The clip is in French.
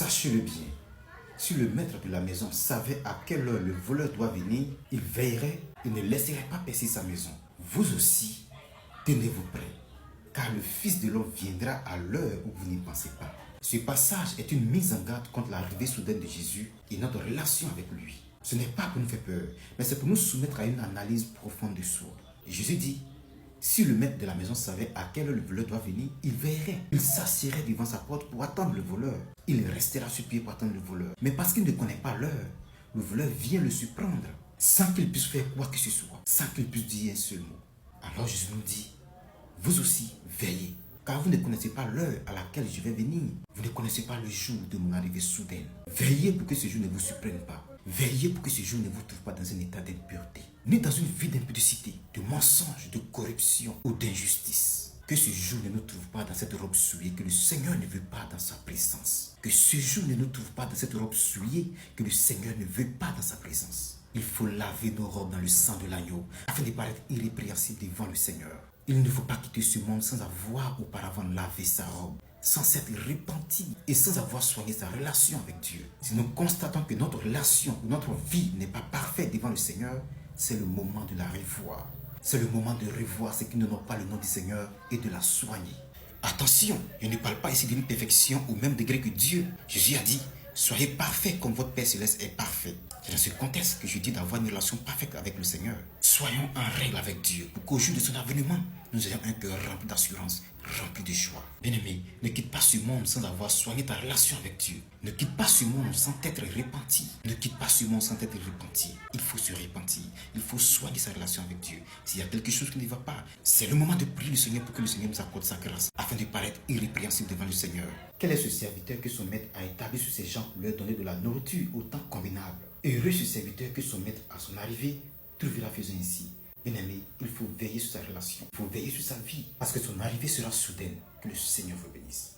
Sachez-le bien, si le maître de la maison savait à quelle heure le voleur doit venir, il veillerait et ne laisserait pas percer sa maison. Vous aussi, tenez-vous prêts, car le Fils de l'homme viendra à l'heure où vous n'y pensez pas. Ce passage est une mise en garde contre l'arrivée soudaine de Jésus et notre relation avec lui. Ce n'est pas pour nous faire peur, mais c'est pour nous soumettre à une analyse profonde de soi. Et Jésus dit, si le maître de la maison savait à quelle heure le voleur doit venir, il veillerait. Il s'assierait devant sa porte pour attendre le voleur. Il restera sur pied pour attendre le voleur. Mais parce qu'il ne connaît pas l'heure, le voleur vient le surprendre, sans qu'il puisse faire quoi que ce soit, sans qu'il puisse dire un seul mot. Alors Jésus nous dit, vous aussi, veillez, car vous ne connaissez pas l'heure à laquelle je vais venir. Vous ne connaissez pas le jour de mon arrivée soudaine. Veillez pour que ce jour ne vous surprenne pas. Veillez pour que ce jour ne vous trouve pas dans un état d'impureté, ni dans une vie d'impudicité, de mensonge, de corruption ou d'injustice. Que ce jour ne nous trouve pas dans cette robe souillée que le Seigneur ne veut pas dans sa présence. Que ce jour ne nous trouve pas dans cette robe souillée que le Seigneur ne veut pas dans sa présence. Il faut laver nos robes dans le sang de l'agneau afin de paraître irrépréhensible devant le Seigneur. Il ne faut pas quitter ce monde sans avoir auparavant lavé sa robe, sans s'être repenti et sans avoir soigné sa relation avec Dieu. Si nous constatons que notre relation ou notre vie n'est pas parfaite devant le Seigneur, c'est le moment de la revoir. C'est le moment de revoir ce qui n'honore pas le nom du Seigneur et de la soigner. Attention, je ne parle pas ici d'une perfection au même degré que Dieu. Jésus a dit, soyez parfaits comme votre Père Céleste est parfait. C'est dans ce contexte que je dis d'avoir une relation parfaite avec le Seigneur. Soyons en règle avec Dieu pour qu'au jour de son avènement, nous ayons un cœur rempli d'assurance, rempli de joie. Bien-aimé, ne quitte pas ce monde sans avoir soigné ta relation avec Dieu. Ne quitte pas ce monde sans t'être repenti. Ne quitte pas ce monde sans t'être repenti. Il faut se repentir. Il faut soigner sa relation avec Dieu. S'il y a quelque chose qui ne va pas, c'est le moment de prier le Seigneur pour que le Seigneur nous accorde sa grâce afin de paraître irrépréhensible devant le Seigneur. Quel est ce serviteur que son maître a établi sur ses gens pour leur donner de la nourriture au temps convenable? Heureux ce serviteur que son maître à son arrivée trouvera faisant ainsi. Bien-aimé, il faut veiller sur sa relation, il faut veiller sur sa vie, parce que son arrivée sera soudaine. Que le Seigneur vous bénisse.